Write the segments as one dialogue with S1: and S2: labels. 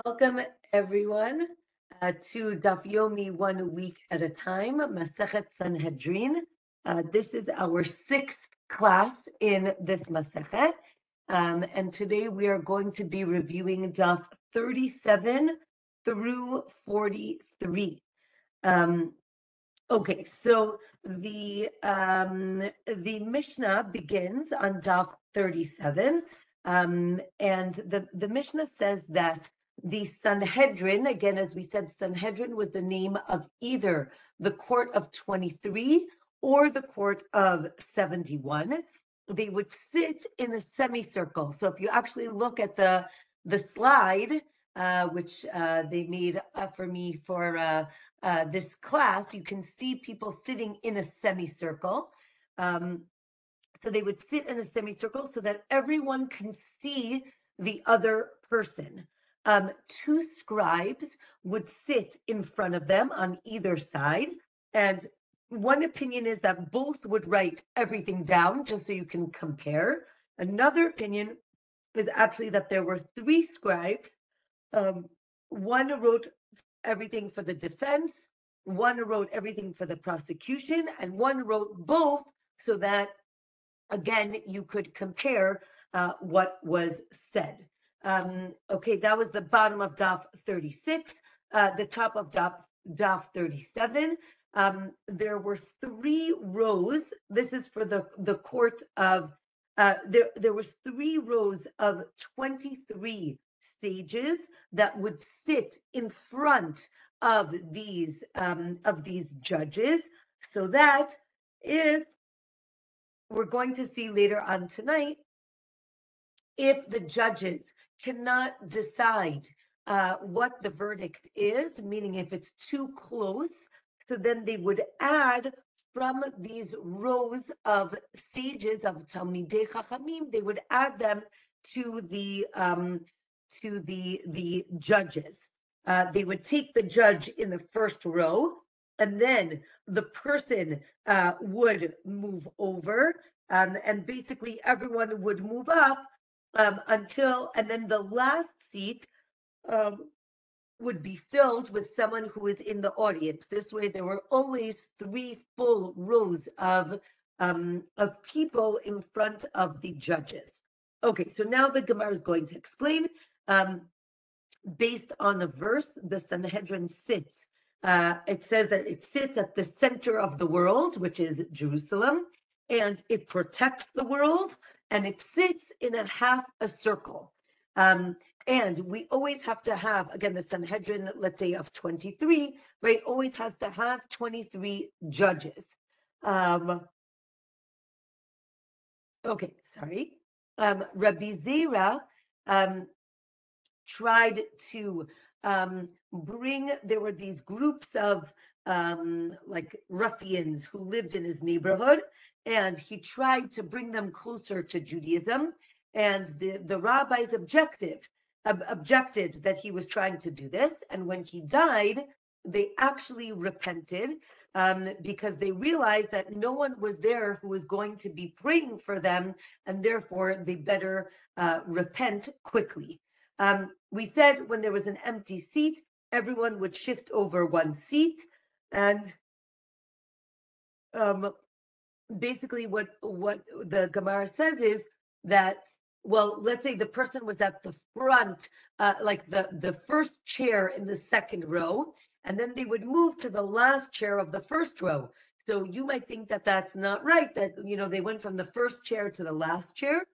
S1: Welcome, everyone, to Daf Yomi 1 week at a time, Masechet Sanhedrin. This is our sixth class in this Masechet, and today we are going to be reviewing Daf 37 through 43. Okay, so the Mishnah begins on Daf 37, and the Mishnah says that the Sanhedrin, again, as we said, Sanhedrin was the name of either the court of 23 or the court of 71. They would sit in a semicircle. So if you actually look at the slide, which they made for me for this class, you can see people sitting in a semicircle. So they would sit in a semicircle so that everyone can see the other person. Two scribes would sit in front of them on either side. And one opinion is that both would write everything down just so you can compare. Another opinion is actually that there were three scribes. One wrote everything for the defense, one wrote everything for the prosecution, and one wrote both so that, again, you could compare what was said. Okay, that was the bottom of Daf 36. The top of Daf 37. There were three rows. This is for the court of, there was three rows of 23 sages that would sit in front of these judges, so that if we're going to see later on tonight, if the judges cannot decide what the verdict is, meaning if it's too close, so then they would add from these rows of sages of Talmidei Chachamim, they would add them to the judges. They would take the judge in the first row, and then the person would move over, and basically everyone would move up until, and then the last seat would be filled with someone who is in the audience. This way, there were always three full rows of people in front of the judges. Okay, so now the Gemara is going to explain. Based on a verse, the Sanhedrin sits. It says that it sits at the center of the world, which is Jerusalem, and it protects the world, and it sits in half a circle. And we always have to have, again, the Sanhedrin, let's say of 23, right, always has to have 23 judges. Okay, sorry. Rabbi Zera tried to bring, there were these groups of like ruffians who lived in his neighborhood, and he tried to bring them closer to Judaism, and the rabbis objected that he was trying to do this, and when he died, they actually repented because they realized that no one was there who was going to be praying for them, and therefore they better repent quickly. We said when there was an empty seat, everyone would shift over one seat, and basically what the Gemara says is that, well, let's say the person was at the front, like the first chair in the second row, and then they would move to the last chair of the first row. So you might think that that's not right, that, you know, they went from the first chair to the last chair.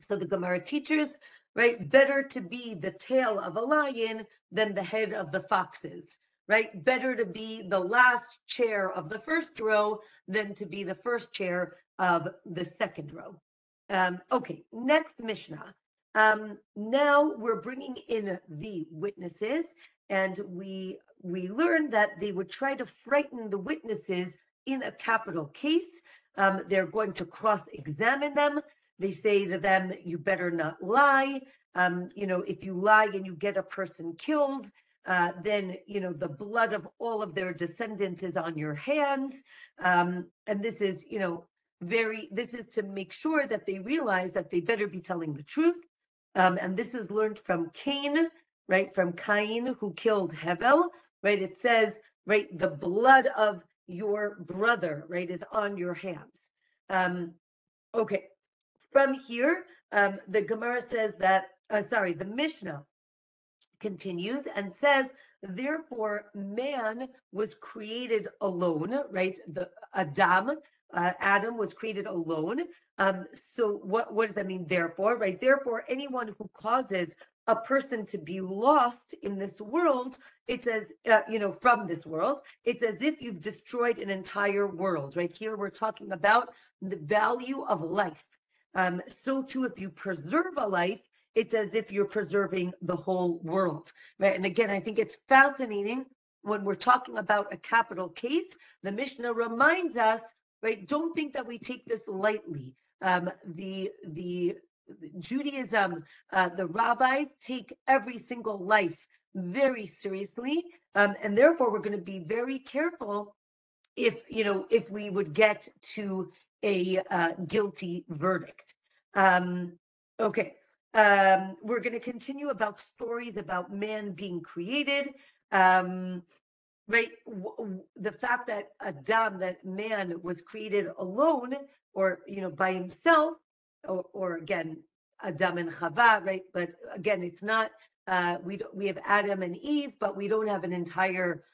S1: So the Gemara teaches, right, better to be the tail of a lion than the head of the foxes, right? Better to be the last chair of the first row than to be the first chair of the second row. Okay, next Mishnah. Now we're bringing in the witnesses, and we learned that they would try to frighten the witnesses in a capital case. They're going to cross-examine them. They say to them, you better not lie. You know, if you lie and you get a person killed, then, you know, the blood of all of their descendants is on your hands. And this is, you know, this is to make sure that they realize that they better be telling the truth. And this is learned from Cain, right, from Cain who killed Hevel, right? It says, right, the blood of your brother, right, is on your hands. Okay, from here, the Gemara says that, the Mishnah continues and says, therefore, man was created alone, right? The Adam was created alone. So what does that mean, therefore, right? Therefore, anyone who causes a person to be lost in this world, it's as, from this world, it's as if you've destroyed an entire world, right? Here we're talking about the value of life. So too, if you preserve a life, it's as if you're preserving the whole world, right? And again, I think it's fascinating when we're talking about a capital case. The Mishnah reminds us, right? Don't think that we take this lightly. The Judaism, the rabbis take every single life very seriously, and therefore we're going to be very careful if we would get to a guilty verdict. Okay. We're going to continue about stories about man being created. Right, the fact that that man was created alone, or by himself, or again, Adam and Chava, right? But again, it's not. We have Adam and Eve, but we don't have an entire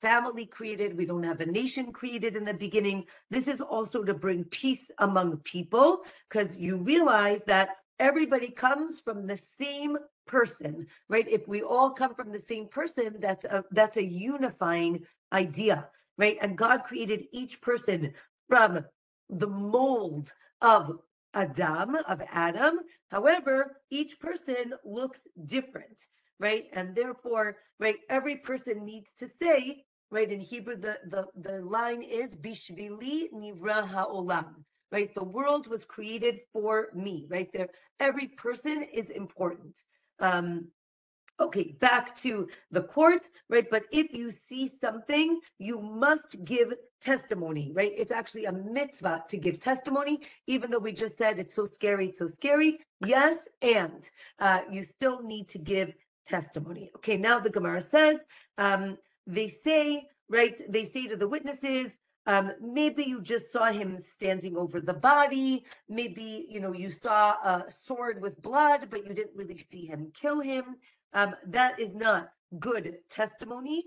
S1: family created. We don't have a nation created in the beginning. This is also to bring peace among people, because you realize that everybody comes from the same person, right? If we all come from the same person, that's a unifying idea, right? And God created each person from the mold of Adam. However, each person looks different, right? And therefore, right, every person needs to say, right, in Hebrew, the line is Bishvili Nivra Ha'olam, right? The world was created for me, right? There, every person is important. Okay, back to the court, right? But if you see something, you must give testimony, right? It's actually a mitzvah to give testimony, even though we just said it's so scary, it's so scary. Yes, and you still need to give testimony. Okay, now the Gemara says, they say, right? They say to the witnesses, maybe you just saw him standing over the body. Maybe, you saw a sword with blood, but you didn't really see him kill him. That is not good testimony.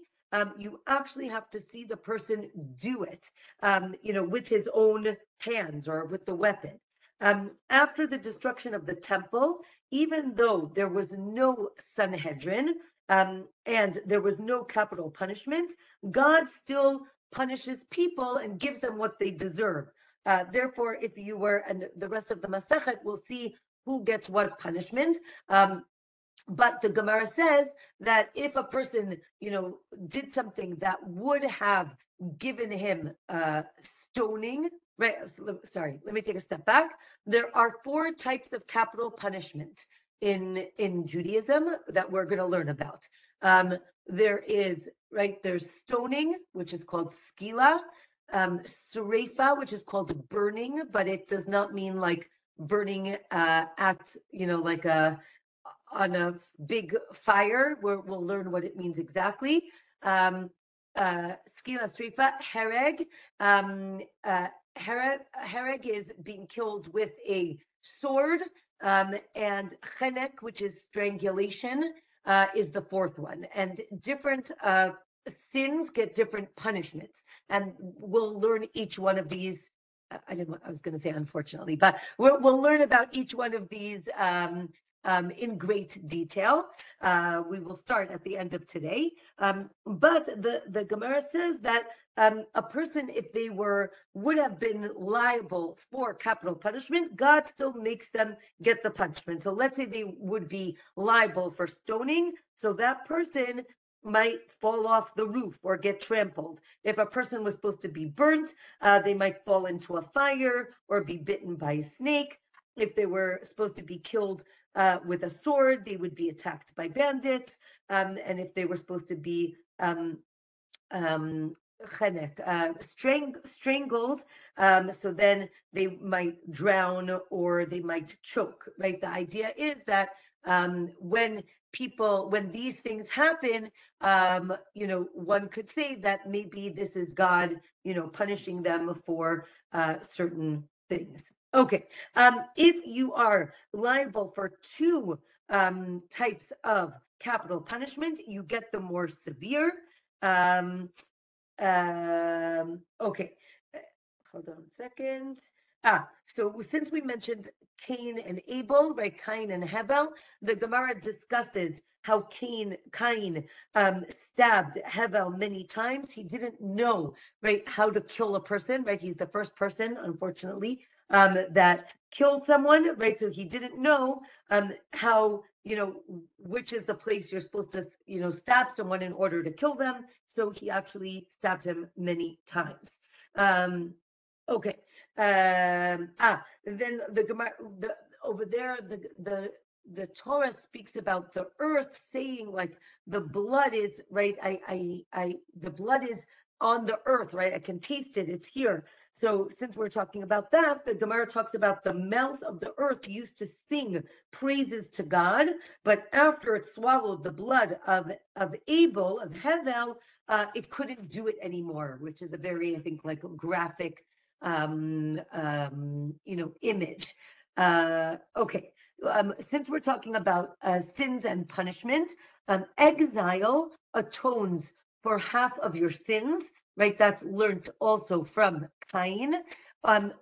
S1: You actually have to see the person do it, with his own hands or with the weapon. After the destruction of the temple, even though there was no Sanhedrin, and there was no capital punishment, God still punishes people and gives them what they deserve. Therefore, if you were, and the rest of the Masechet, will see who gets what punishment. But the Gemara says that if a person, did something that would have given him stoning, right? Sorry, let me take a step back. There are 4 types of capital punishment in Judaism that we're going to learn about. There is, right, there's stoning, which is called skila, srefa, which is called burning, but it does not mean like burning at, like on a big fire, where we'll learn what it means exactly. Skila, srefa, hereg. Hereg is being killed with a sword, and chenek, which is strangulation, is the 4th one. And different sins get different punishments, and we'll learn each one of these. I was going to say unfortunately, but we'll learn about each one of these in great detail. We will start at the end of today. But the Gemara says that a person, if they would have been liable for capital punishment, God still makes them get the punishment. So let's say they would be liable for stoning. So that person might fall off the roof or get trampled. If a person was supposed to be burnt, they might fall into a fire or be bitten by a snake. If they were supposed to be killed with a sword, they would be attacked by bandits. And if they were supposed to be strangled, so then they might drown or they might choke, right? The idea is that When these things happen, one could say that maybe this is God, punishing them for certain things. Okay. If you are liable for two types of capital punishment, you get the more severe. Okay. Hold on a second. So since we mentioned Cain and Abel, right? Cain and Hevel, the Gemara discusses how Cain stabbed Hevel many times. He didn't know, right, how to kill a person, right? He's the first person, unfortunately, that killed someone, right? So he didn't know how, which is the place you're supposed to, stab someone in order to kill them. So he actually stabbed him many times. Okay. Then the Gemara, over there, the Torah speaks about the earth, saying like the blood is right. The blood is on the earth, right? I can taste it. It's here. So since we're talking about that, the Gemara talks about the mouth of the earth used to sing praises to God, but after it swallowed the blood of Abel, of Hevel, it couldn't do it anymore, which is a very, I think, like graphic image. Okay. Since we're talking about sins and punishment, exile atones for half of your sins, right? That's learned also from Cain,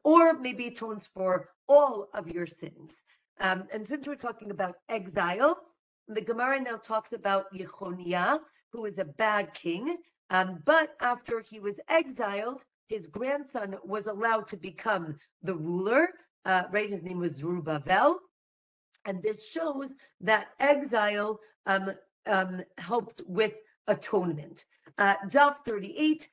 S1: or maybe atones for all of your sins. And since we're talking about exile, the Gemara now talks about Yechoniah, who is a bad king, but after he was exiled, his grandson was allowed to become the ruler, right? His name was Zerubbabel. And this shows that exile helped with atonement. Daf 38,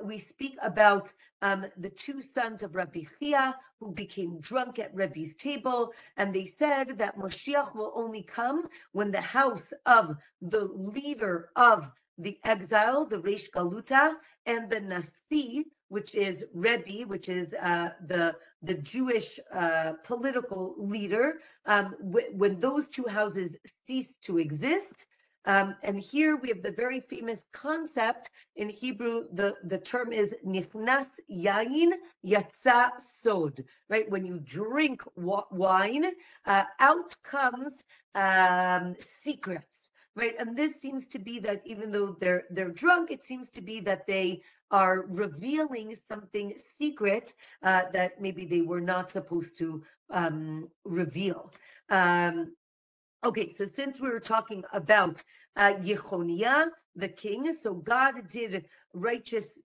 S1: we speak about the two sons of Rabbi Chia who became drunk at Rabbi's table, and they said that Moshiach will only come when the house of the leader of the exile, the Reish Galuta, and the Nasi, which is Rebbe, which is the Jewish political leader, when those two houses cease to exist. And here we have the very famous concept in Hebrew. The term is nichnas yain yatsa sod, right? When you drink wine, out comes secrets. Right, and this seems to be that even though they're drunk, it seems to be that they are revealing something secret that maybe they were not supposed to reveal. Okay, so since we were talking about Yechoniah, the king, so God did righteous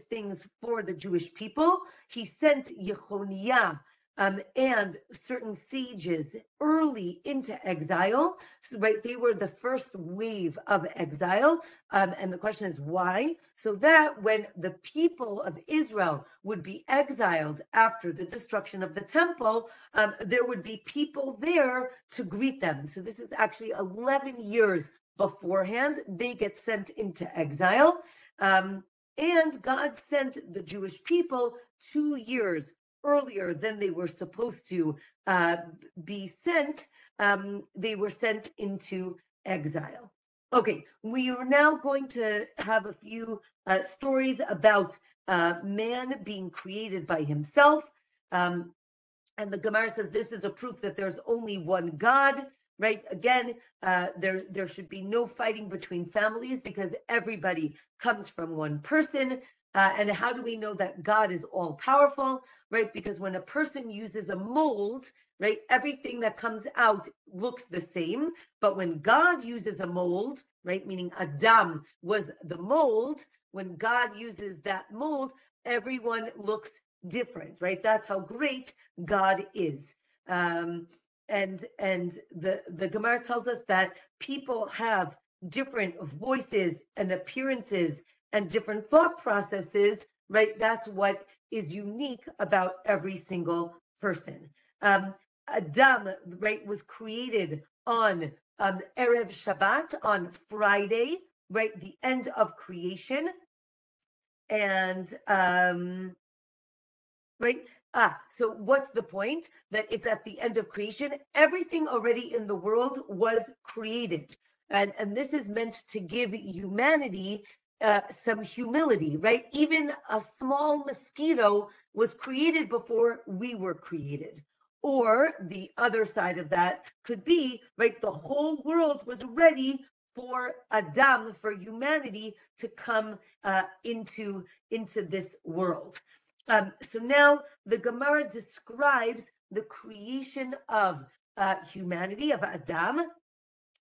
S1: things for the Jewish people. He sent Yechoniah and certain sages early into exile. So, right, they were the first wave of exile. And the question is why? So that when the people of Israel would be exiled after the destruction of the temple, there would be people there to greet them. So this is actually 11 years beforehand. They get sent into exile. And God sent the Jewish people 2 years earlier than they were supposed to be sent. They were sent into exile. Okay, we are now going to have a few stories about man being created by himself. And the Gemara says this is a proof that there's only one God, right? Again, there should be no fighting between families because everybody comes from one person. And how do we know that God is all powerful, right? Because when a person uses a mold, right, everything that comes out looks the same. But when God uses a mold, right, meaning Adam was the mold, when God uses that mold, everyone looks different, right? That's how great God is. And the Gemara tells us that people have different voices and appearances and different thought processes, right? That's what is unique about every single person. Adam, right, was created on Erev Shabbat, on Friday, right, the end of creation. And right, So what's the point? That it's at the end of creation. Everything already in the world was created. And this is meant to give humanity some humility, right? Even a small mosquito was created before we were created. Or the other side of that could be, right, the whole world was ready for Adam, for humanity to come into this world. So now the Gemara describes the creation of humanity, of Adam,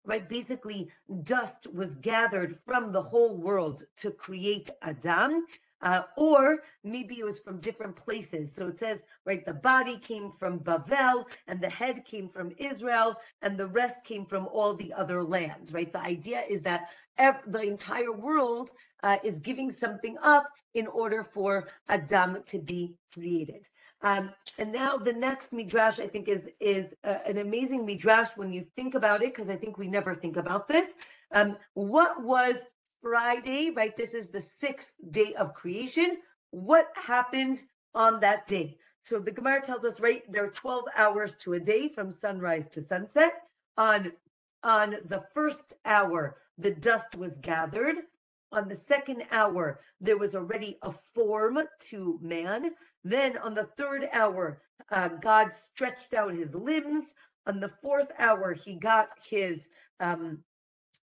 S1: right? Basically, dust was gathered from the whole world to create Adam. Or maybe it was from different places. So it says, right, the body came from Bavel, and the head came from Israel, and the rest came from all the other lands, right? The idea is that the entire world is giving something up in order for Adam to be created. And now the next midrash, I think, is an amazing midrash when you think about it, because I think we never think about this. What was Friday, right? This is the 6th day of creation. What happened on that day? So the Gemara tells us, right, there are 12 hours to a day from sunrise to sunset. On the first hour, the dust was gathered. On the second hour, there was already a form to man. Then on the third hour, God stretched out his limbs. On the fourth hour, he got his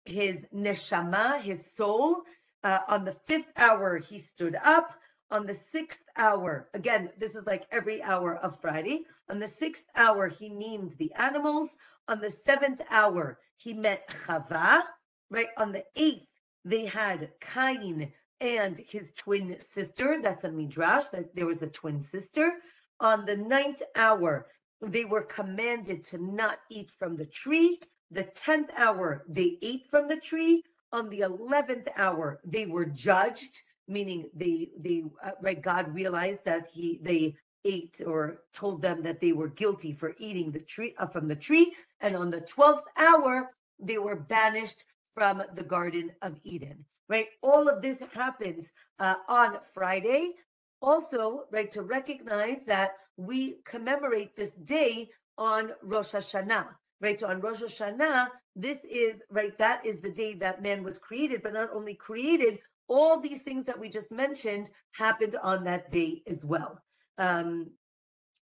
S1: neshama, his soul. On the fifth hour, he stood up. On the sixth hour, again, this is like every hour of Friday. On the sixth hour, he named the animals. On the seventh hour, he met Chava. Right. On the eighth, they had Cain and his twin sister. That's a midrash, that there was a twin sister. On the ninth hour, they were commanded to not eat from the tree. The 10th hour, they ate from the tree. On the 11th hour, they were judged, meaning right, God realized that they ate, or told them that they were guilty for eating the tree from the tree. And on the 12th hour, they were banished from the Garden of Eden, right? All of this happens on Friday. Also, right, to recognize that we commemorate this day on Rosh Hashanah, right? So on Rosh Hashanah, this is, right, that is the day that man was created, but not only created, all these things that we just mentioned happened on that day as well.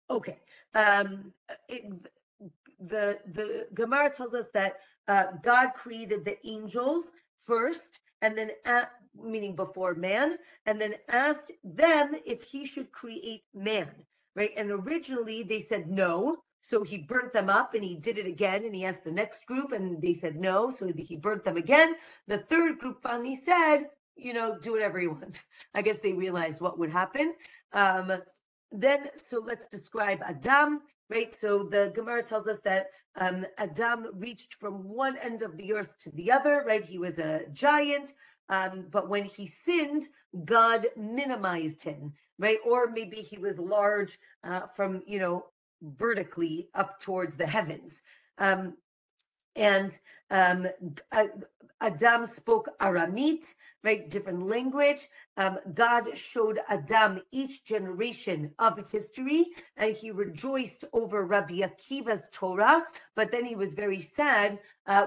S1: Okay. The Gemara tells us that God created the angels first, and then meaning before man, and then asked them if he should create man, right? And originally they said no, so he burnt them up, and he did it again, and he asked the next group, and they said no, so he burnt them again. The third group finally said, do whatever you want. I guess they realized what would happen. So let's describe Adam, right? So the Gemara tells us that Adam reached from one end of the earth to the other, right? He was a giant, but when he sinned, God minimized him, right? Or maybe he was large from, vertically up towards the heavens. And Adam spoke Aramite, right? Different language. God showed Adam each generation of history, and he rejoiced over Rabbi Akiva's Torah, but then he was very sad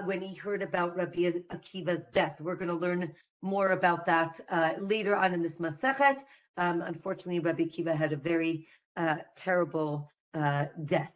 S1: when he heard about Rabbi Akiva's death. We're going to learn more about that later on in this Masechet. Unfortunately, Rabbi Akiva had a very terrible death.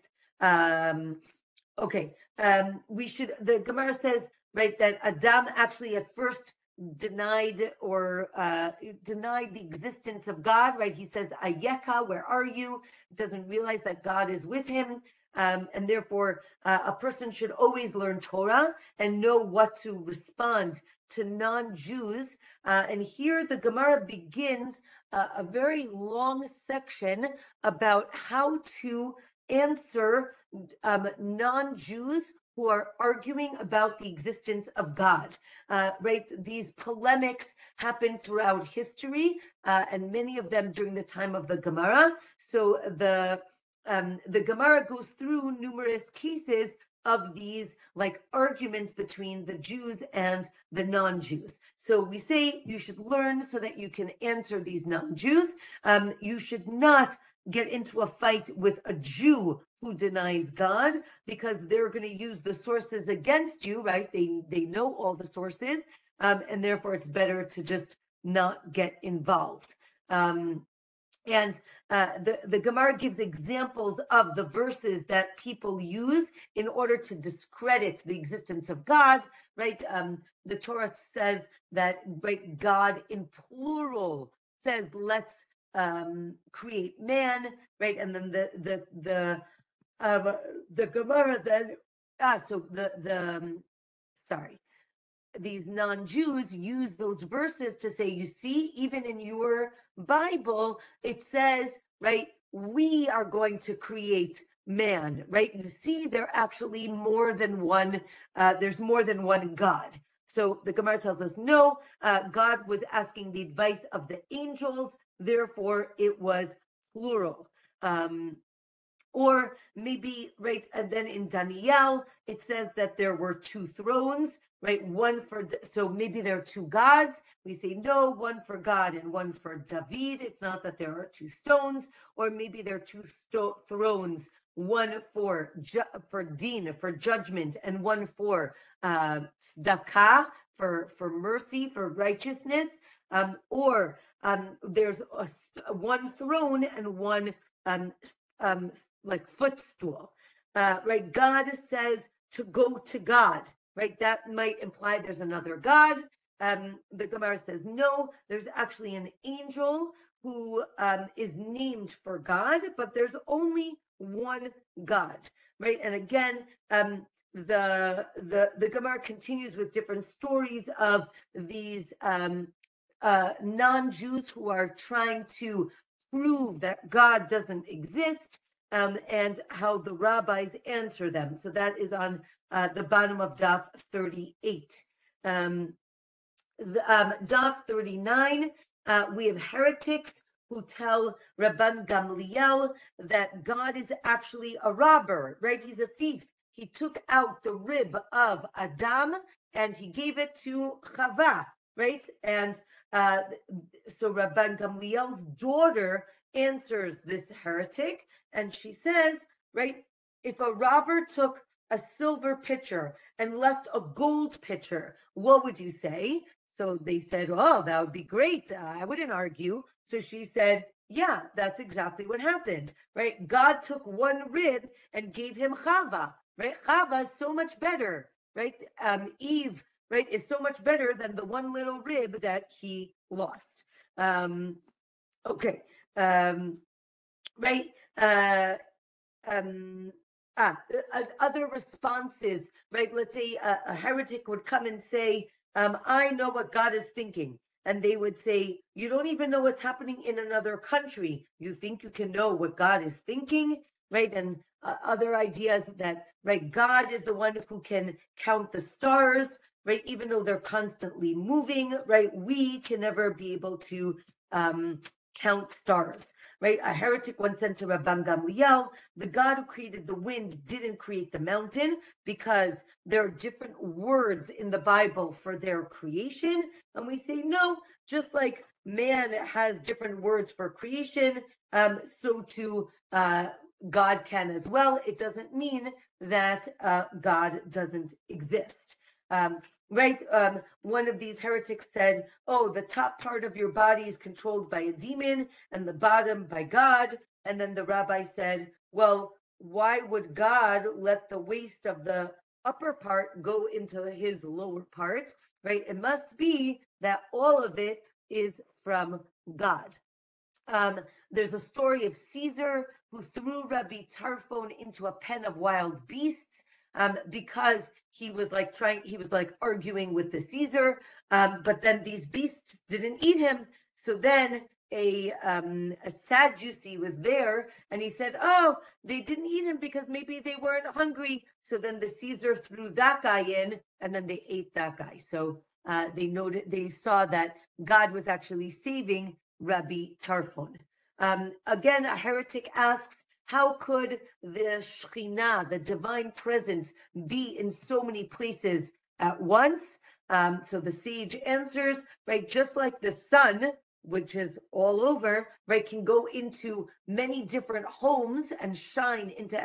S1: Okay, the Gemara says, right, that Adam actually at first denied the existence of God, right? He says, Ayeka, where are you? Doesn't realize that God is with him. And therefore, a person should always learn Torah and know what to respond to non-Jews. And here the Gemara begins a very long section about how to answer non-Jews who are arguing about the existence of God, right? These polemics happen throughout history, and many of them during the time of the Gemara. So the Gemara goes through numerous cases of these like arguments between the Jews and the non-Jews. So we say you should learn so that you can answer these non-Jews. You should not get into a fight with a Jew who denies God, because they're going to use the sources against you, right? They know all the sources, and therefore it's better to just not get involved. And the Gemara gives examples of the verses that people use in order to discredit the existence of God, right? The Torah says that, right, God in plural says, let's create man, right? And then the Gemara then, sorry, these non-Jews use those verses to say, you see, even in your Bible, it says, right, we are going to create man, right? You see, there actually more than one, there's more than one God. So the Gemara tells us, no, God was asking the advice of the angels, therefore it was plural. Or maybe, right, and then in Daniel, it says that there were two thrones, right? One for, so maybe there are two gods. We say, no, one for God and one for David. It's not that there are two stones. Or maybe there are two thrones, one for din, for judgment, and one for tzedakah, for mercy, for righteousness. Or there's one throne and one like footstool, right? God says to go to God, right? That might imply there's another God. The Gemara says no, there's actually an angel who is named for God, but there's only one God, right? And again, the Gemara continues with different stories of these non-Jews who are trying to prove that God doesn't exist, and how the rabbis answer them. So that is on the bottom of Daf 38. Daf 39, we have heretics who tell Rabban Gamliel that God is actually a robber, right? He's a thief. He took out the rib of Adam and he gave it to Chava, right? And so Rabban Gamliel's daughter answers this heretic, and she says, right, if a robber took a silver pitcher and left a gold pitcher, what would you say? So they said, oh, that would be great. I wouldn't argue. So she said, yeah, that's exactly what happened, right? God took one rib and gave him Chava, right? Chava is so much better, right? Eve, right, is so much better than the one little rib that he lost. Okay. Right. Other responses, right? Let's say a heretic would come and say, I know what God is thinking. And they would say, you don't even know what's happening in another country. You think you can know what God is thinking, right? And other ideas that, right, God is the one who can count the stars, right? Even though they're constantly moving, right? We can never be able to count stars, right? A heretic once said to Rabban Gamliel, the God who created the wind didn't create the mountain, because there are different words in the Bible for their creation. And we say, no, just like man has different words for creation, so too God can as well. It doesn't mean that God doesn't exist. Right? One of these heretics said, oh, the top part of your body is controlled by a demon and the bottom by God. And then the rabbi said, well, why would God let the waste of the upper part go into his lower part? Right? It must be that all of it is from God. There's a story of Caesar who threw Rabbi Tarfon into a pen of wild beasts, because he was like arguing with the Caesar, but then these beasts didn't eat him. So then a Sadducee was there, and he said, oh, they didn't eat him because maybe they weren't hungry. So then the Caesar threw that guy in, and then they ate that guy. So they saw that God was actually saving Rabbi Tarfon. Again, a heretic asks, How could the Shekhinah, the divine presence, be in so many places at once? So the sage answers, right, just like the sun, which is all over, right, can go into many different homes and shine into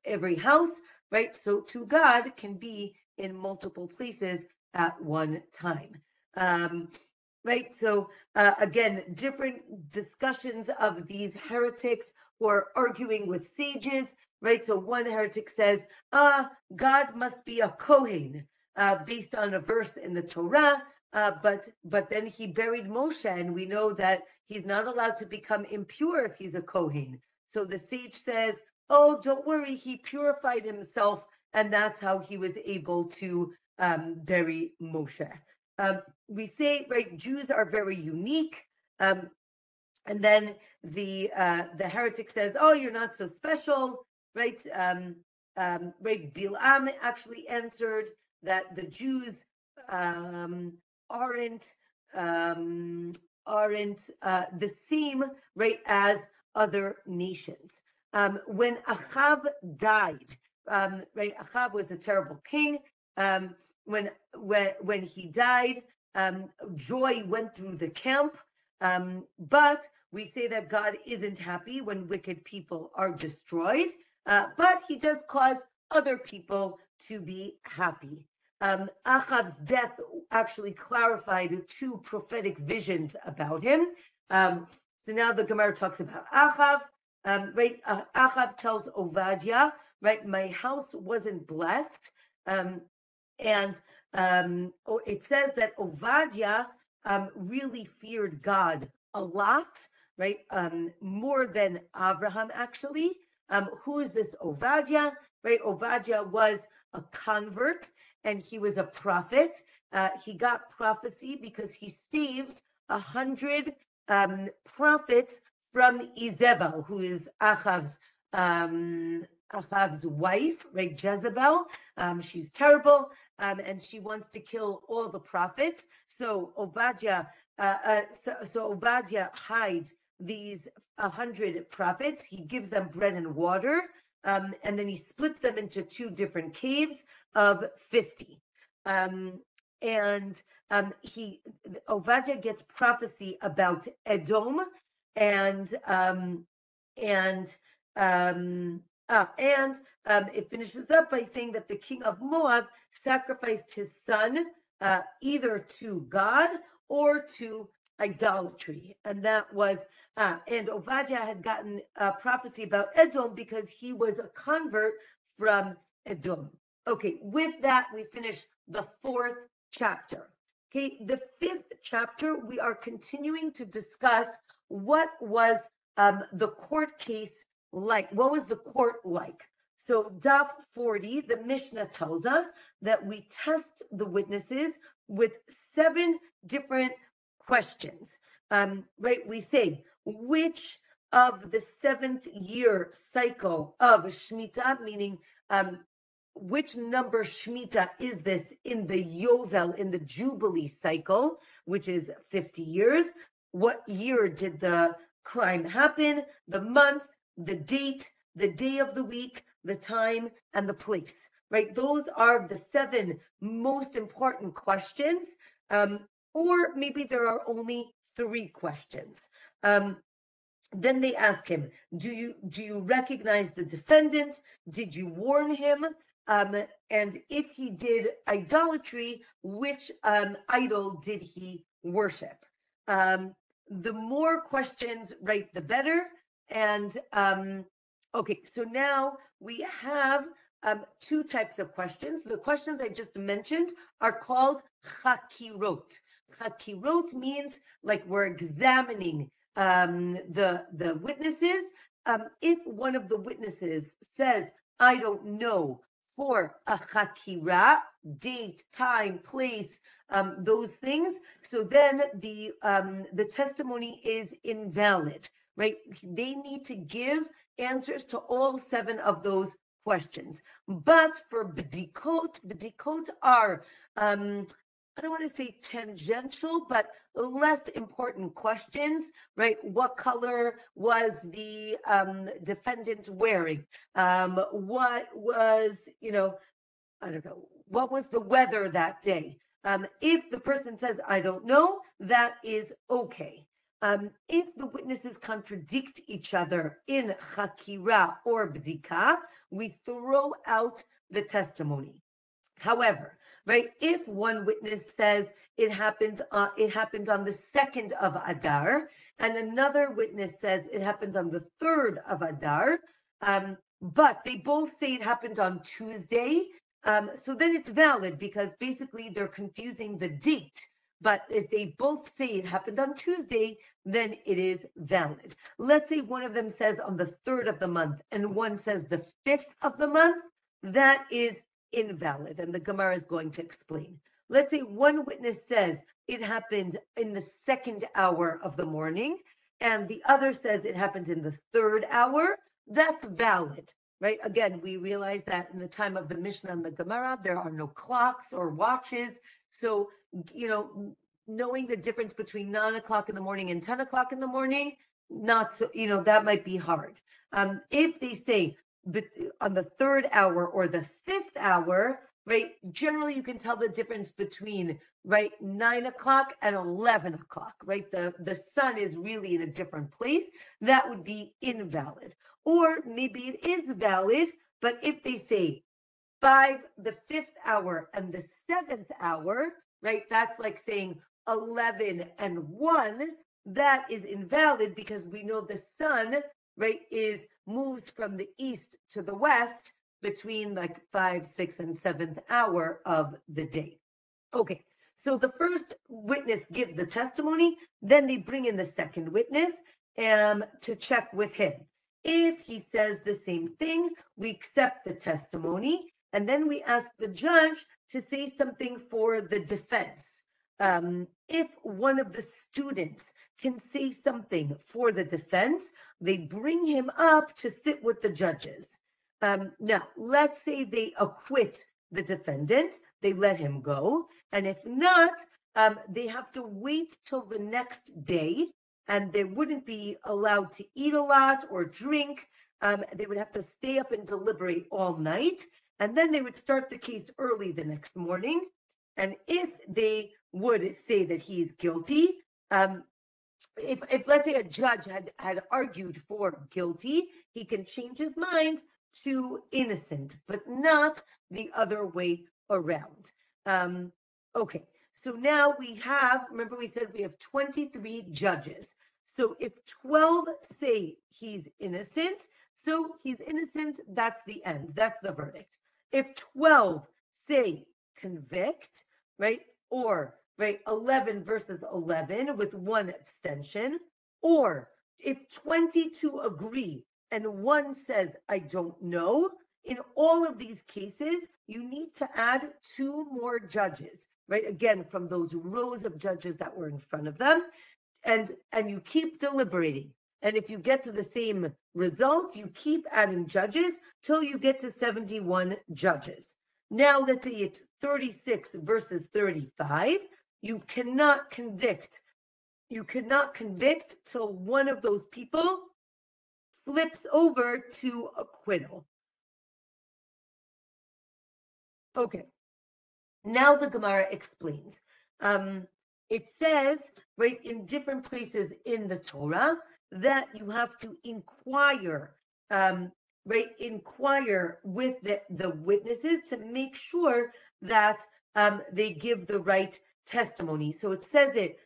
S1: every house, right? So too God can be in multiple places at one time. Right, so again, different discussions of these heretics who are arguing with sages, right? So one heretic says, God must be a Kohen, based on a verse in the Torah, but then he buried Moshe, and we know that he's not allowed to become impure if he's a Kohen. So the sage says, oh, don't worry, he purified himself, and that's how he was able to bury Moshe. We say, right, Jews are very unique. And then the heretic says, oh, you're not so special, right? Right, Bilam actually answered that the Jews aren't the same, right, as other nations. When Achav died, right, Achav was a terrible king. When he died, joy went through the camp. But we say that God isn't happy when wicked people are destroyed, but he does cause other people to be happy. Achav's death actually clarified two prophetic visions about him. So now the Gemara talks about Achav. Right, Achav tells Ovadia, right, my house wasn't blessed. And it says that Ovadia really feared God a lot, right? More than Abraham, actually. Who is this Ovadia? Right? Ovadia was a convert and he was a prophet. He got prophecy because he saved 100 prophets from Izebel, who is Achav's wife, right? Jezebel. She's terrible, and she wants to kill all the prophets. So Obadiah hides these 100 prophets. He gives them bread and water, and then he splits them into two different caves of 50. Obadiah gets prophecy about Edom, and it finishes up by saying that the king of Moab sacrificed his son either to God or to idolatry. And that was, and Obadiah had gotten a prophecy about Edom because he was a convert from Edom. Okay, with that, we finish the 4th chapter. Okay, the 5th chapter, we are continuing to discuss what was the court case like. What was the court like? So Daf 40, the Mishnah tells us that we test the witnesses with 7 different questions. Right? We say, which of the 7th year cycle of Shemitah, meaning which number Shemitah is this in the Yovel, in the Jubilee cycle, which is 50 years? What year did the crime happen? The month, the date, the day of the week, the time, and the place, right? Those are the 7 most important questions. Or maybe there are only 3 questions. Then they ask him, do you recognize the defendant? Did you warn him? And if he did idolatry, which idol did he worship? The more questions, right, the better. And okay, so now we have 2 types of questions. The questions I just mentioned are called chakirot. Chakirot means like we're examining the witnesses. If one of the witnesses says, I don't know, for a chakira, date, time, place, those things, so then the testimony is invalid, right? They need to give answers to all 7 of those questions. But for b'dikot are I don't want to say tangential, but less important questions, right? What color was the defendant wearing? What was, I don't know, what was the weather that day? If the person says, I don't know, that is okay. If the witnesses contradict each other in chakira or bdika, we throw out the testimony. However, right, if one witness says it happened on the 2nd of Adar, and another witness says it happened on the 3rd of Adar, but they both say it happened on Tuesday, so then it's valid because basically they're confusing the date. But if they both say it happened on Tuesday, then it is valid. Let's say one of them says on the 3rd of the month and one says the 5th of the month, that is invalid, and the Gemara is going to explain. Let's say one witness says it happened in the 2nd hour of the morning, and the other says it happened in the 3rd hour. That's valid, right? Again, we realize that in the time of the Mishnah and the Gemara, there are no clocks or watches. So, knowing the difference between 9 o'clock in the morning and 10 o'clock in the morning, not so, that might be hard. If they say on the 3rd hour or the 5th hour, right, generally you can tell the difference between, right, 9 o'clock and 11 o'clock, right? The sun is really in a different place. That would be invalid. Or maybe it is valid, but if they say the 5th hour and the 7th hour, right, that's like saying 11 and 1, that is invalid because we know the sun, right, moves from the east to the west between like 5, 6, and 7th hour of the day. Okay, so the first witness gives the testimony, then they bring in the second witness to check with him. If he says the same thing, we accept the testimony, and then we ask the judge to say something for the defense. If one of the students can say something for the defense, they bring him up to sit with the judges. Now, let's say they acquit the defendant, they let him go, and if not, they have to wait till the next day, and they wouldn't be allowed to eat a lot or drink. They would have to stay up and deliberate all night, and then they would start the case early the next morning. And if they would say that he is guilty, if let's say a judge had argued for guilty, he can change his mind to innocent, but not the other way around. Okay, so now remember we said we have 23 judges. So if 12 say he's innocent, so he's innocent, that's the end, that's the verdict. If 12 say convict, right, or right, 11 versus 11 with one abstention, or if 22 agree and one says, I don't know, in all of these cases, you need to add 2 more judges, right? Again, from those rows of judges that were in front of them, and you keep deliberating. And if you get to the same result, you keep adding judges till you get to 71 judges. Now, let's say it's 36 versus 35. You cannot convict. You cannot convict till one of those people flips over to acquittal. Okay. Now the Gemara explains. It says, right, in different places in the Torah that you have to inquire, right, inquire with the witnesses to make sure that they give the right testimony. So it says it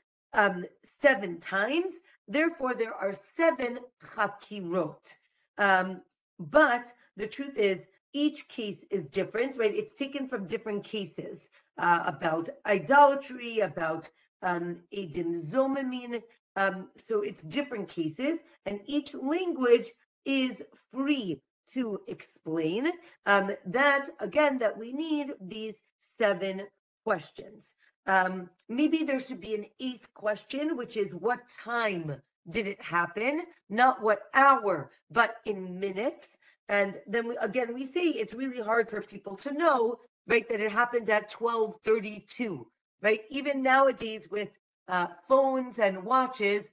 S1: 7 times. Therefore, there are 7 chakirot. But the truth is, each case is different, right? It's taken from different cases about idolatry, about Edim Zomamin. So it's different cases, and each language is free to explain that we need these 7 questions. Maybe there should be an 8th question, which is what time did it happen? Not what hour, but in minutes. And then we say it's really hard for people to know, right, that it happened at 12:32 right? Even nowadays with phones and watches,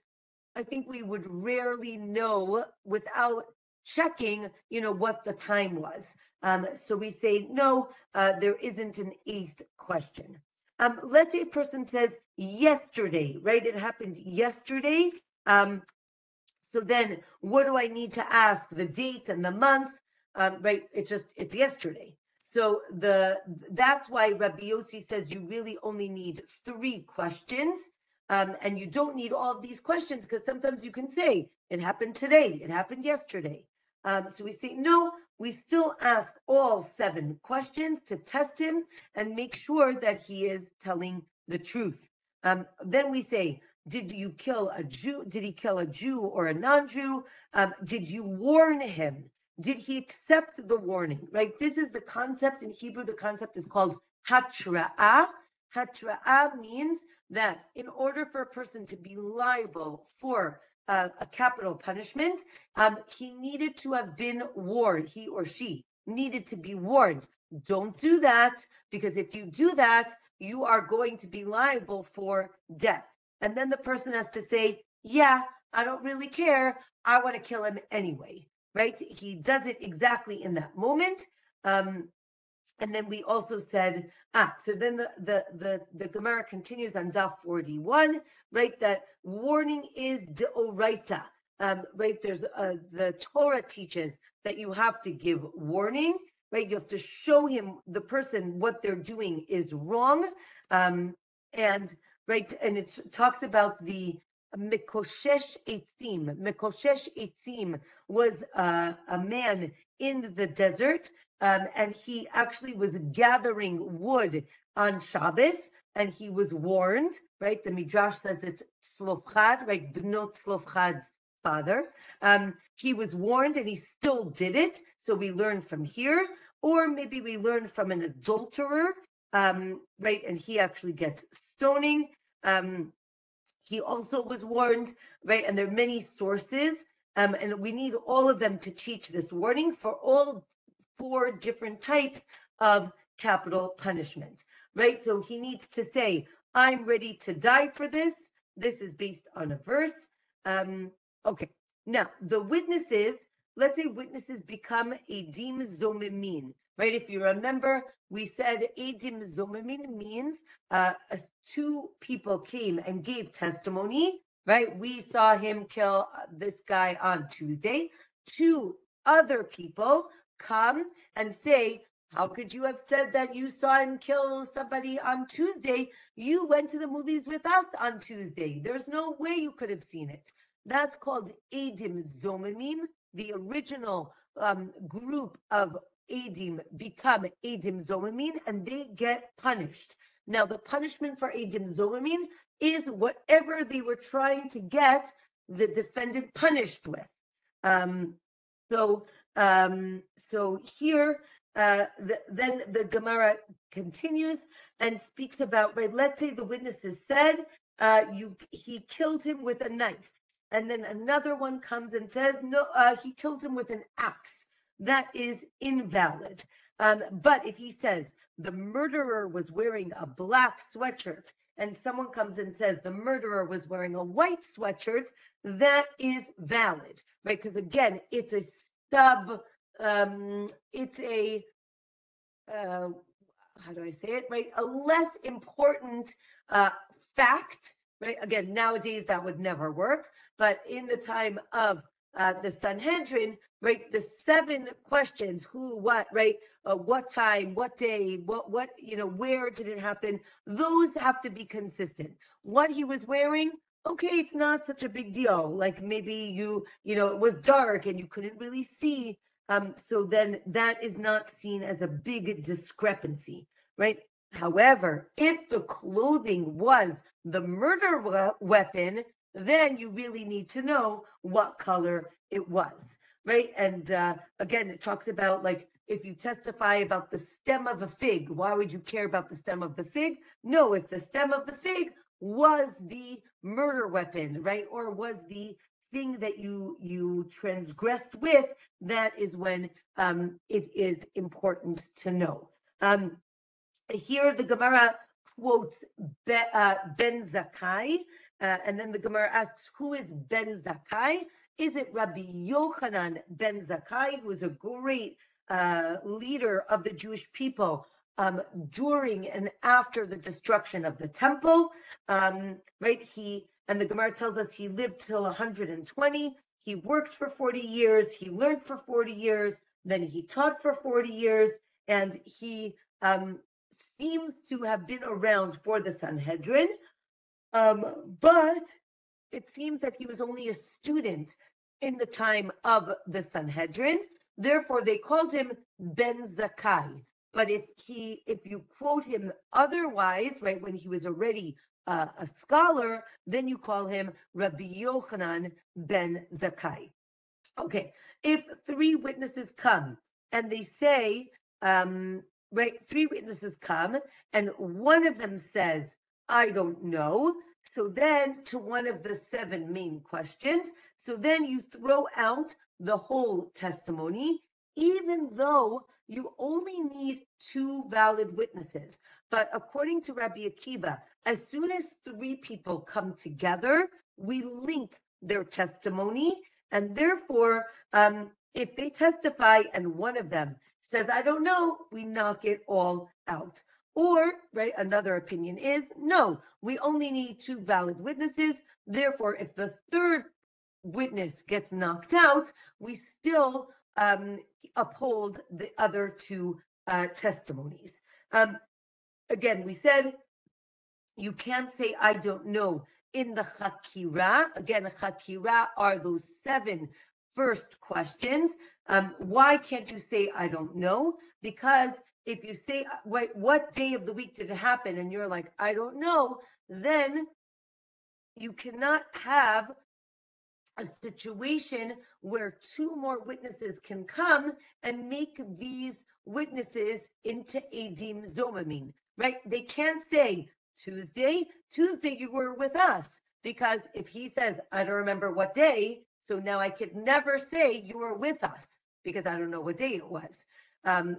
S1: I think we would rarely know without checking, what the time was. So we say, no, there isn't an eighth question. Let's say a person says yesterday, right? It happened yesterday. So then what do I need to ask? The date and the month, right? It's yesterday. So that's why Rabbi Yossi says you really only need 3 questions. And you don't need all of these questions because sometimes you can say it happened today, it happened yesterday. So we say, no, we still ask all 7 questions to test him and make sure that he is telling the truth. Then we say, did you kill a Jew? Did he kill a Jew or a non-Jew? Did you warn him? Did he accept the warning? Right? This is the concept in Hebrew. The concept is called hatra'ah. Hatra'ah means that in order for a person to be liable for a capital punishment, he needed to have been warned. He or she needed to be warned. Don't do that, because if you do that, you are going to be liable for death. And then the person has to say, yeah, I don't really care. I want to kill him anyway, right? He does it exactly in that moment. And then we also said, so then the Gemara continues on Daf 41, right? That warning is deoraita, right? There's the Torah teaches that you have to give warning, right? You have to show him, the person, what they're doing is wrong, and right, and it talks about the Mikoshesh Eitzim. Mikoshesh Eitzim was a man in the desert, and he actually was gathering wood on Shabbos, and he was warned, right? The Midrash says it's Tzlofchad, right? Bnot Tzlofchad's father. He was warned and he still did it. So we learn from here, or maybe we learn from an adulterer, right? And he actually gets stoning. He also was warned, right? And there are many sources, and we need all of them to teach this warning for all 4 different types of capital punishment, right? So he needs to say, I'm ready to die for this. This is based on a verse. Okay, now the witnesses, let's say witnesses become edim zomimin, right? If you remember, we said edim zomimin means 2 people came and gave testimony, right? We saw him kill this guy on Tuesday. 2 other people come and say, how could you have said that you saw him kill somebody on Tuesday? You went to the movies with us on Tuesday. There's no way you could have seen it. That's called Edim Zomimim. The original group of Edim become Edim Zomimim, and they get punished. Now, the punishment for Edim Zomimim is whatever they were trying to get the defendant punished with. So here, then the Gemara continues and speaks about, right? Let's say the witnesses said he killed him with a knife, and then another one comes and says no, he killed him with an axe. That is invalid. But if he says the murderer was wearing a black sweatshirt, and someone comes and says the murderer was wearing a white sweatshirt, that is valid, right? Because again, it's a it's a, how do I say it, right? A less important fact, right? Again, nowadays that would never work, but in the time of the Sanhedrin, right? The 7 questions: who, what, right? What time, what day, what, where did it happen? Those have to be consistent. What he was wearing, okay, it's not such a big deal. Like maybe it was dark and you couldn't really see. So then that is not seen as a big discrepancy, right? However, if the clothing was the murder weapon, then you really need to know what color it was, right? And again, it talks about, like, if you testify about the stem of a fig, why would you care about the stem of the fig? No, if the stem of the fig was the murder weapon, right? Or was the thing that you transgressed with, that is when it is important to know. Here the Gemara quotes Ben Zakkai, and then the Gemara asks, who is Ben Zakkai? Is it Rabbi Yochanan Ben Zakkai, who is a great leader of the Jewish people during and after the destruction of the temple? Right? And the Gemara tells us he lived till 120. He worked for 40 years. He learned for 40 years. Then he taught for 40 years, and he seems to have been around for the Sanhedrin, but it seems that he was only a student in the time of the Sanhedrin. Therefore, they called him Ben Zakkai. But if you quote him otherwise, right, when he was already a scholar, then you call him Rabbi Yochanan Ben Zakkai. Okay, if three witnesses come and they say, right, three witnesses come and one of them says, I don't know. So then to one of the seven main questions, so then you throw out the whole testimony, even though you only need two valid witnesses. But according to Rabbi Akiva, as soon as three people come together, we link their testimony. And therefore, if they testify and one of them says, I don't know, we knock it all out. Or, right, another opinion is, no, we only need two valid witnesses. Therefore, if the third witness gets knocked out, we still uphold the other two testimonies. Again, we said you can't say, I don't know, in the Chakira. Again, Chakira are those seven first questions. Why can't you say, I don't know? Because if you say, what day of the week did it happen? And you're like, I don't know, then you cannot have a situation where two more witnesses can come and make these witnesses into Eidim Zomamim, right? They can't say, Tuesday you were with us, because if he says, I don't remember what day, so now I could never say you were with us because I don't know what day it was.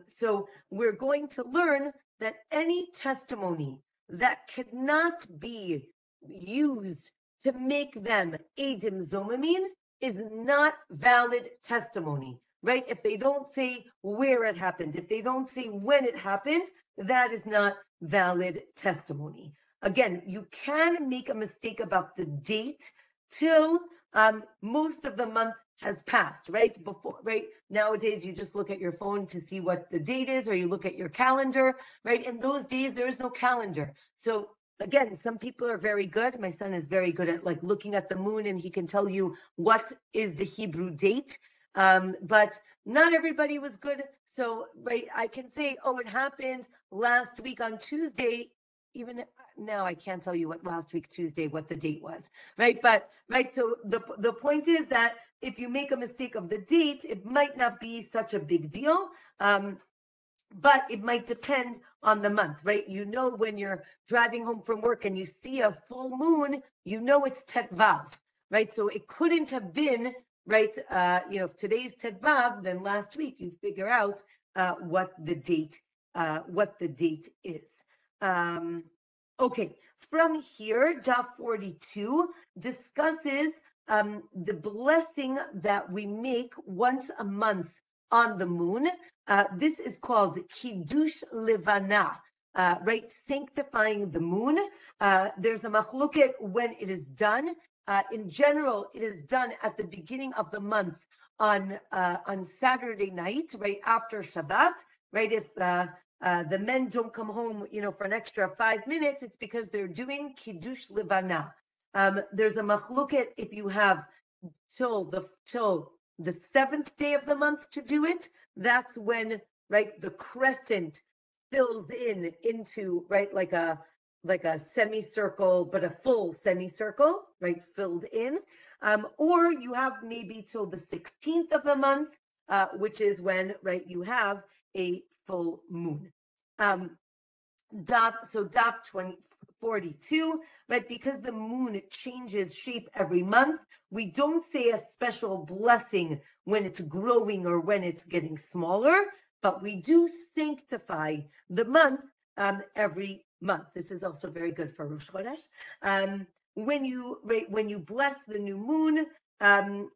S1: So we're going to learn that any testimony that cannot be used to make them Eidim Zomamim is not valid testimony, right? If they don't say where it happened, if they don't say when it happened, that is not valid testimony. Again, you can make a mistake about the date till most of the month has passed, right? Before, right? Nowadays, you just look at your phone to see what the date is, or you look at your calendar, right? In those days, there is no calendar. So again, some people are very good. My son is very good at like looking at the moon, and he can tell you what is the Hebrew date. But not everybody was good. So, right, I can say, oh, it happened last week on Tuesday. Even now, I can't tell you what last week Tuesday, what the date was, right? But right, so the point is that if you make a mistake of the date, it might not be such a big deal. But it might depend on the month, right? You know, when you're driving home from work and you see a full moon, you know it's Tet Vav, right? So it couldn't have been, right? If today's Tet Vav, then last week you figure out what the date is. Okay, from here, Daf 42 discusses the blessing that we make once a month on the moon. This is called Kiddush Levana, right? Sanctifying the moon. There's a machloket when it is done. In general, it is done at the beginning of the month on Saturday night, right after Shabbat, right? If the men don't come home, for an extra 5 minutes, it's because they're doing Kiddush Levana. There's a machloket if you have till the seventh day of the month to do it. That's when, right, the crescent fills into, right, like a semicircle, but a full semicircle, right, filled in. Or you have maybe till the 16th of the month, which is when, right, you have a full moon. Daf 42, right, because the moon changes shape every month, we don't say a special blessing when it's growing or when it's getting smaller, but we do sanctify the month every month. This is also very good for Rosh Chodesh. When you bless the new moon,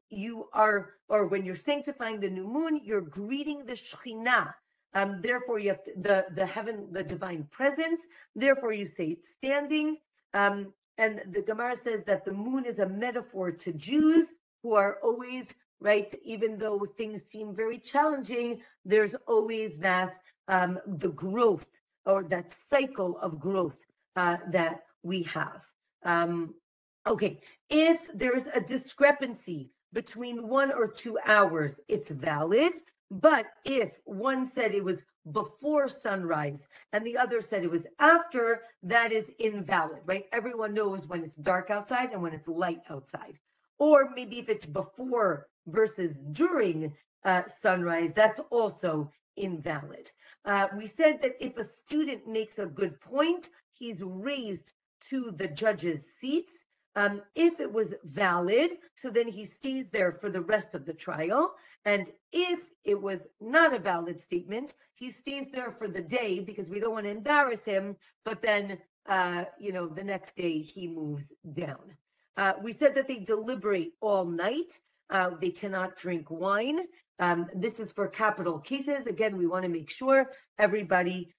S1: you are, or when you're sanctifying the new moon, you're greeting the Shekhinah. Therefore, you have the heaven, the divine presence. Therefore, you say it's standing. And the Gemara says that the moon is a metaphor to Jews who are always right, even though things seem very challenging, there's always that the growth or that cycle of growth that we have. Okay, if there's a discrepancy between 1 or 2 hours, it's valid. But if one said it was before sunrise and the other said it was after, that is invalid, right? Everyone knows when it's dark outside and when it's light outside. Or maybe if it's before versus during sunrise, that's also invalid. We said that if a student makes a good point, he's raised to the judge's seats. If it was valid, so then he stays there for the rest of the trial. And if it was not a valid statement, he stays there for the day because we don't want to embarrass him. But then, the next day he moves down. We said that they deliberate all night. They cannot drink wine. This is for capital cases. Again, we want to make sure everybody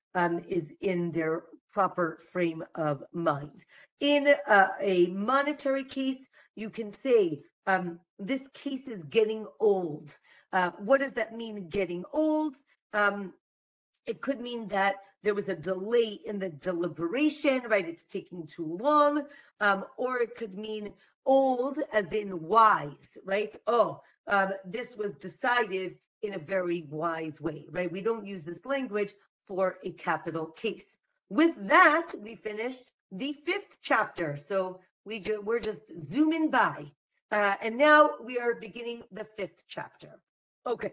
S1: is in their proper frame of mind. In a monetary case, you can say, this case is getting old. What does that mean, getting old? It could mean that there was a delay in the deliberation, right? It's taking too long. Or it could mean old as in wise, right? This was decided in a very wise way, right? We don't use this language for a capital case. With that, we finished the 5th chapter. So we're just zooming by. And now we are beginning the 5th chapter. Okay,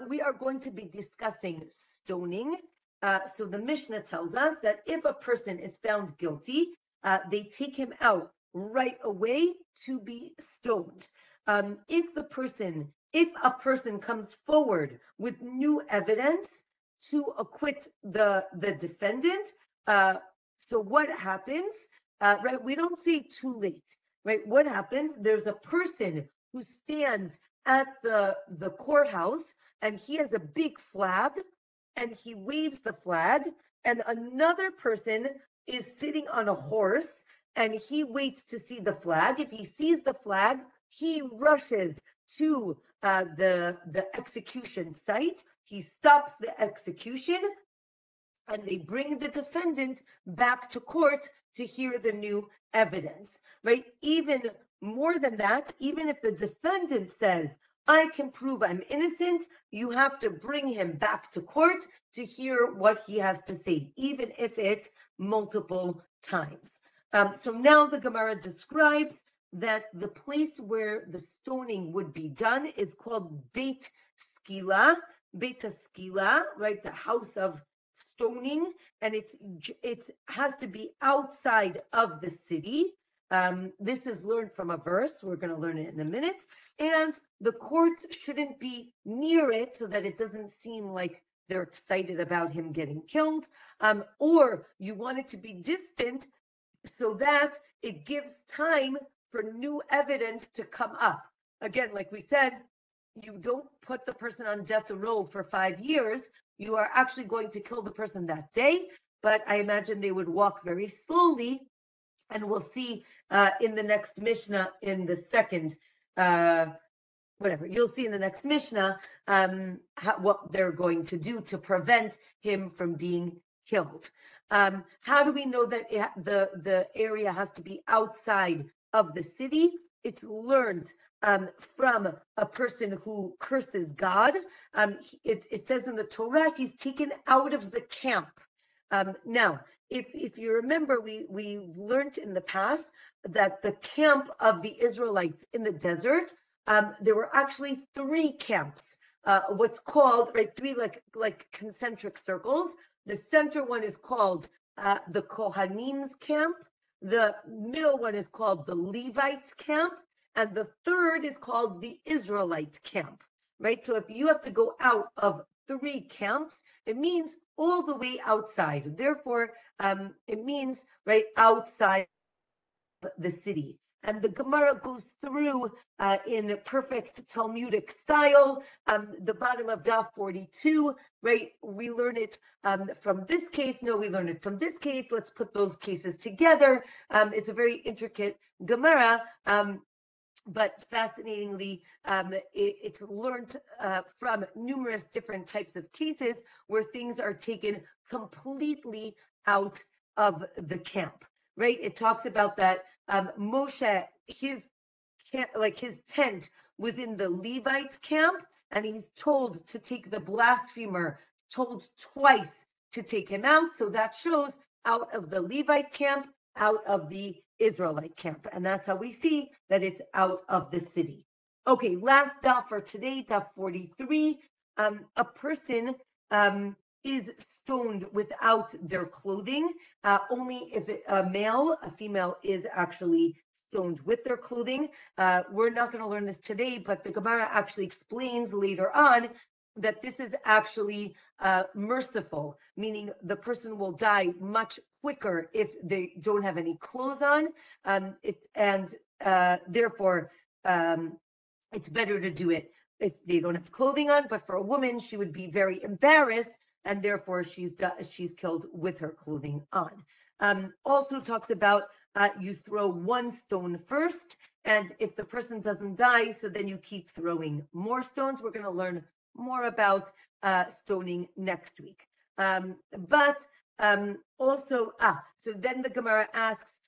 S1: we are going to be discussing stoning. So the Mishnah tells us that if a person is found guilty, they take him out right away to be stoned. If a person comes forward with new evidence to acquit the defendant, so what happens? Right, we don't say too late. Right, what happens? There's a person who stands at the courthouse and he has a big flag and he waves the flag, and another person is sitting on a horse and he waits to see the flag. If he sees the flag, he rushes to the execution site. He stops the execution and they bring the defendant back to court to hear the new evidence, right? Even more than that, even if the defendant says, I can prove I'm innocent, you have to bring him back to court to hear what he has to say, even if it's multiple times. So now the Gemara describes that the place where the stoning would be done is called Beit Skila, right? The house of stoning, and it has to be outside of the city. This is learned from a verse. We're going to learn it in a minute. And the court shouldn't be near it so that it doesn't seem like they're excited about him getting killed. Or you want it to be distant so that it gives time for new evidence to come up. Again, like we said, you don't put the person on death row for 5 years. You are actually going to kill the person that day. But I imagine they would walk very slowly. And we'll see in the next Mishnah, in the second, you'll see in the next Mishnah what they're going to do to prevent him from being killed. How do we know that the area has to be outside of the city? It's learned from a person who curses God. It says in the Torah, he's taken out of the camp. Now, if you remember, we learned in the past that the camp of the Israelites in the desert, there were actually 3 camps, what's called, right, 3 like concentric circles. The center one is called the Kohanim's camp. The middle one is called the Levites camp. And the third is called the Israelite camp, right? So if you have to go out of 3 camps, it means all the way outside. Therefore, it means right outside the city. And the Gemara goes through in perfect Talmudic style. The bottom of Daf 42, right? We learn it from this case. No, we learn it from this case. Let's put those cases together. It's a very intricate Gemara. But fascinatingly, it's learned from numerous different types of cases where things are taken completely out of the camp, right? It talks about that Moshe, his tent was in the Levites' camp, and he's told to take the blasphemer, told twice to take him out. So that shows out of the Levite camp, out of the Israelite camp. And that's how we see that it's out of the city. Okay, last daf for today, daf 43. A person is stoned without their clothing. Only if a female is actually stoned with their clothing. We're not going to learn this today, but the Gemara actually explains later on that this is actually merciful, meaning the person will die much quicker if they don't have any clothes on. Therefore, it's better to do it if they don't have clothing on. But for a woman, she would be very embarrassed, and therefore she's killed with her clothing on. Also talks about you throw one stone first, and if the person doesn't die, so then you keep throwing more stones. We're going to learn more about stoning next week. So then the Gemara asks,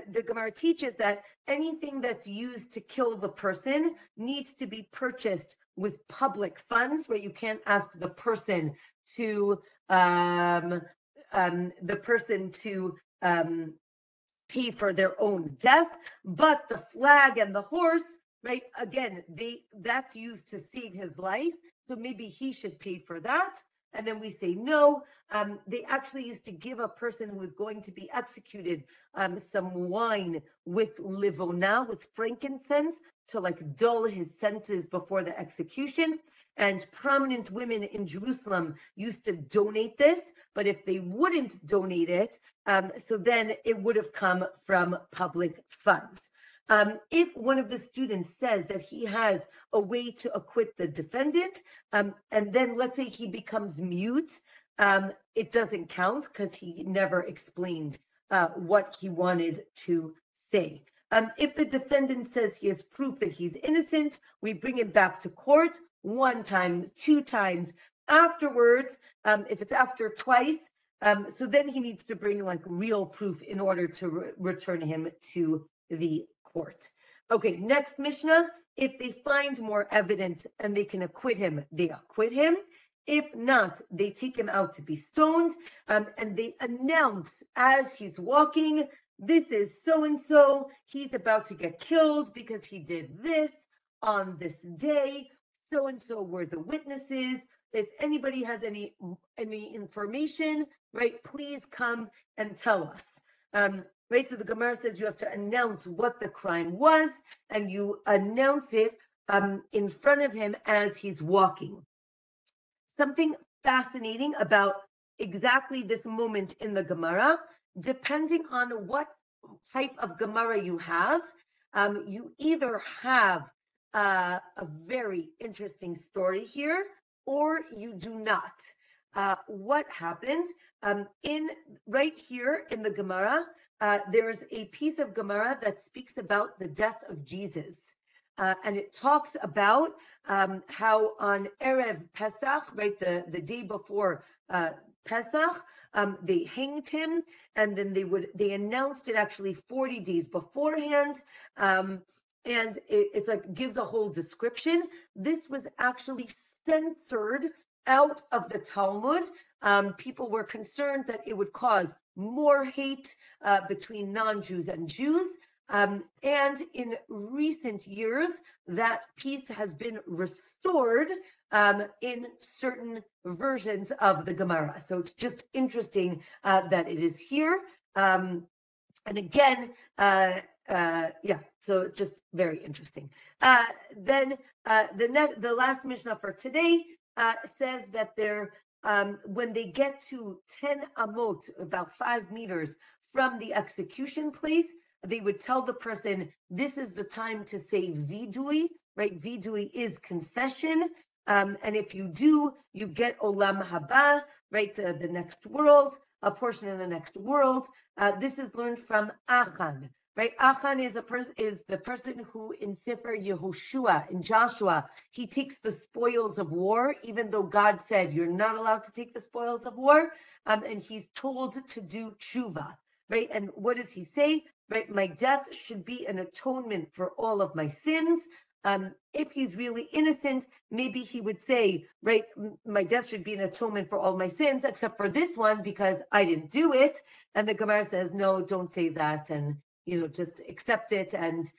S1: the Gemara teaches that anything that's used to kill the person needs to be purchased with public funds, where you can't ask the person to pay for their own death, but the flag and the horse, right? Again, that's used to save his life, so maybe he should pay for that. And then we say no. They actually used to give a person who was going to be executed some wine with livona, with frankincense, to like dull his senses before the execution. And prominent women in Jerusalem used to donate this, but if they wouldn't donate it, so then it would have come from public funds. If one of the students says that he has a way to acquit the defendant, and then let's say he becomes mute, it doesn't count because he never explained what he wanted to say. If the defendant says he has proof that he's innocent, we bring him back to court 1 time, 2 times. Afterwards, if it's after twice, so then he needs to bring like real proof in order to return him to the court. Okay, next Mishnah. If they find more evidence and they can acquit him, they acquit him. If not, they take him out to be stoned, and they announce as he's walking, this is so-and-so, he's about to get killed because he did this on this day. So-and-so were the witnesses. If anybody has any information, right, please come and tell us. Right, so the Gemara says you have to announce what the crime was, and you announce it in front of him as he's walking. Something fascinating about exactly this moment in the Gemara, depending on what type of Gemara you have, you either have a very interesting story here, or you do not. What happened right here in the Gemara? There's a piece of Gemara that speaks about the death of Jesus. And it talks about how on Erev Pesach, right, the day before Pesach, they hanged him, and then they announced it actually 40 days beforehand. And it's like gives a whole description. This was actually censored out of the Talmud. People were concerned that it would cause more hate between non-Jews and Jews. And in recent years, that piece has been restored in certain versions of the Gemara. So it's just interesting that it is here. And again, so just very interesting. Then the last Mishnah for today says that there when they get to 10 amot, about 5 meters from the execution place, they would tell the person, this is the time to say vidui, right? Vidui is confession. And if you do, you get olam haba, right? The next world, a portion of the next world. This is learned from Achan, right? Achan is the person who in Sefer Yehoshua, in Joshua, he takes the spoils of war, even though God said you're not allowed to take the spoils of war, and he's told to do tshuva, right? And what does he say? Right, my death should be an atonement for all of my sins. If he's really innocent, maybe he would say, right, my death should be an atonement for all my sins, except for this one because I didn't do it. And the Gemara says, no, don't say that, and just accept it, and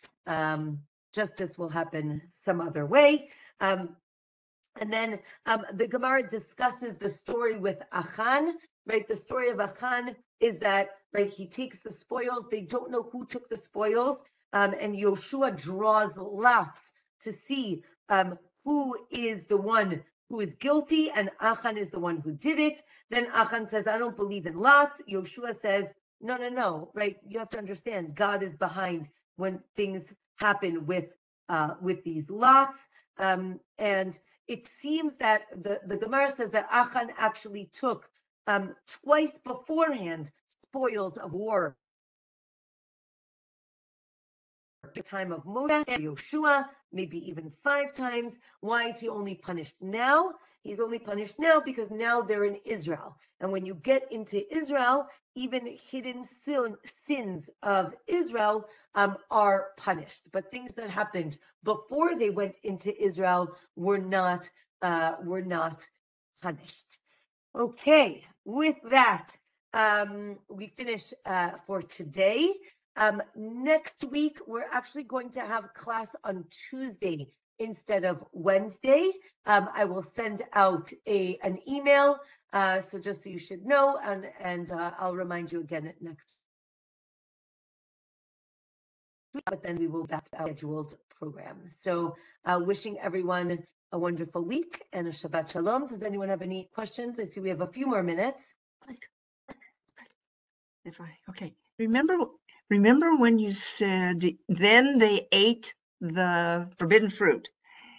S1: justice will happen some other way. And then the Gemara discusses the story with Achan, right? The story of Achan is that, right, he takes the spoils. They don't know who took the spoils. And Yoshua draws lots to see who is the one who is guilty, and Achan is the one who did it. Then Achan says, I don't believe in lots. Yoshua says, no, right? You have to understand, God is behind when things happen with these lots. And it seems that the Gemara says that Achan actually took twice beforehand spoils of war. The time of Moshe and Yoshua, maybe even 5 times. Why is he only punished now? He's only punished now because now they're in Israel. And when you get into Israel, even hidden sins of Israel are punished. But things that happened before they went into Israel were not punished. Okay, with that, we finish for today. Next week, we're actually going to have class on Tuesday instead of Wednesday. I will send out an email, so just so you should know, and I'll remind you again next week, but then we will back our scheduled program. So wishing everyone a wonderful week and a Shabbat Shalom. Does anyone have any questions? I see we have a few more minutes.
S2: Okay. Remember when you said, then they ate the forbidden fruit.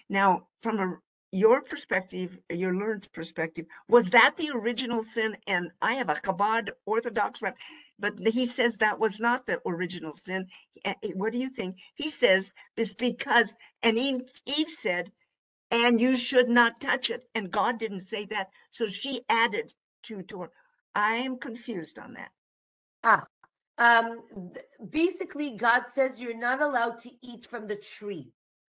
S2: Now, from your perspective, your learned perspective, was that the original sin? And I have a Chabad Orthodox rep, but he says that was not the original sin. What do you think? He says it's because, and Eve said, and you should not touch it. And God didn't say that. So she added to her. I am confused on that.
S1: Basically, God says you're not allowed to eat from the tree.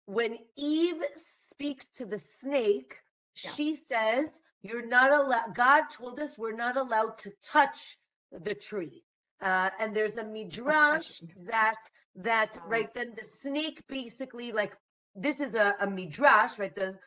S1: When Eve speaks to the snake, she says you're not allowed. God told us we're not allowed to touch the tree. And there's a midrash that right then the snake basically, like, this is a midrash, right? The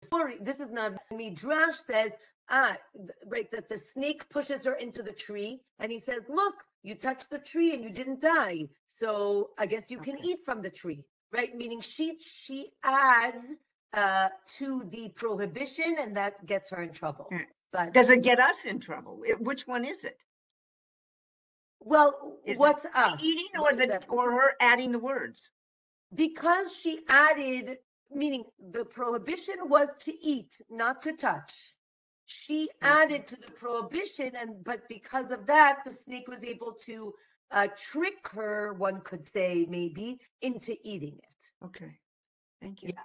S1: story, this is not midrash, says right, that the snake pushes her into the tree, and he says, look, you touched the tree and you didn't die, so I guess you can eat from the tree, right? Meaning she adds to the prohibition, and that gets her in trouble.
S2: But does it get us in trouble? Which one is it?
S1: Well, what's us?
S2: Eating or her adding the words?
S1: Because she added, meaning the prohibition was to eat, not to touch. She added to the prohibition, but because of that, the snake was able to trick her, one could say, maybe, into eating it.
S2: Okay. Thank you.
S1: Yeah.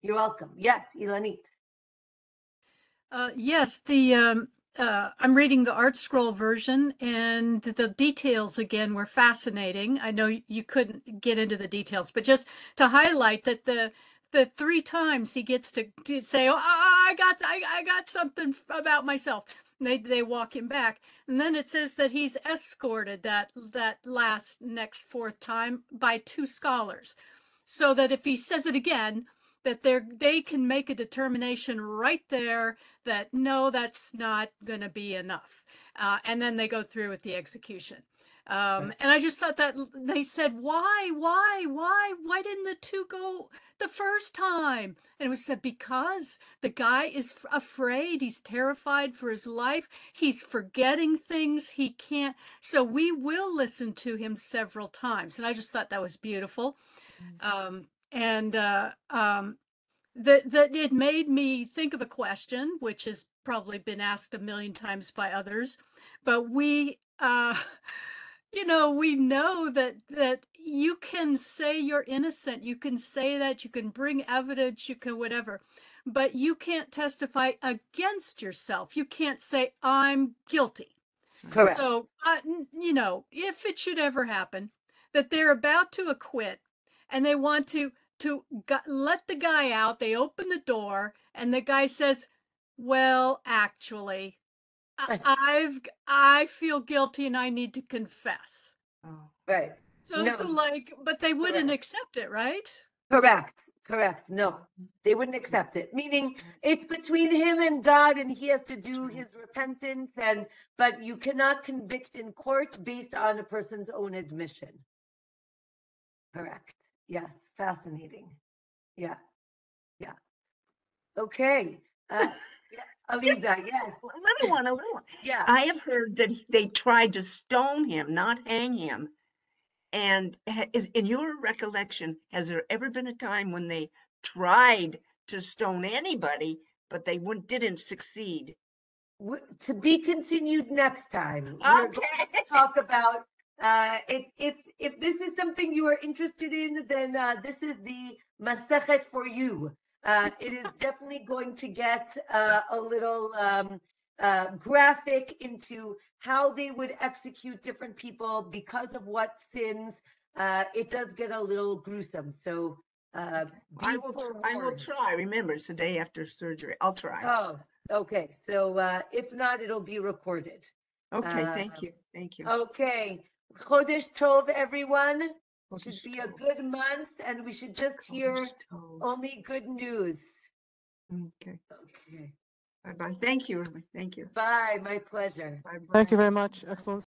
S1: You're welcome. Yes, Ilanit.
S3: Yes, I'm reading the Art Scroll version, and the details again were fascinating. I know you couldn't get into the details, but just to highlight that the 3 times he gets to say, "Oh, I got something about myself." And they walk him back, and then it says that he's escorted that next 4th time by 2 scholars, so that if he says it again, that they can make a determination right there that no, that's not going to be enough. and then they go through with the execution. And I just thought that they said, why didn't the two go the first time? And it was said, because the guy is afraid. He's terrified for his life. He's forgetting things he can't. So we will listen to him several times. And I just thought that was beautiful. That it made me think of a question, which has probably been asked a million times by others, but we we know that you can say you're innocent, you can say that, you can bring evidence, you can whatever, but you can't testify against yourself. You can't say I'm guilty.
S1: Correct.
S3: So if it should ever happen that they're about to acquit and they want to let the guy out, they open the door and the guy says, well, actually, I feel guilty and I need to confess.
S2: Oh.
S1: Right.
S3: So
S1: No.
S3: but they wouldn't
S1: Correct.
S3: accept it, right?
S1: Correct. No, they wouldn't accept it. Meaning it's between him and God and he has to do his repentance, but you cannot convict in court based on a person's own admission. Correct. Yes. Fascinating. Yeah. Okay. Aliza, yes.
S2: A little one.
S1: Yeah.
S2: I have heard that they tried to stone him, not hang him. And in your recollection, has there ever been a time when they tried to stone anybody, but they didn't succeed?
S1: To be continued next time. We're going to talk about if this is something you are interested in, then this is the Masechet for you. It is definitely going to get a little graphic into how they would execute different people because of what sins. It does get a little gruesome. So
S2: I will try. Remember, it's the day after surgery. I'll try.
S1: Oh, okay. So if not, it'll be recorded.
S2: Okay, thank you.
S1: Okay. Chodesh Tov, everyone.
S2: Chodesh
S1: Should be a
S2: Tov.
S1: good month, and we should just hear
S2: Chodesh Tov.
S1: only good news.
S2: Okay.
S1: Okay.
S2: Bye-bye. Thank you. Thank you.
S1: Bye. My pleasure.
S2: Bye-bye.
S4: Thank you very much. Excellent.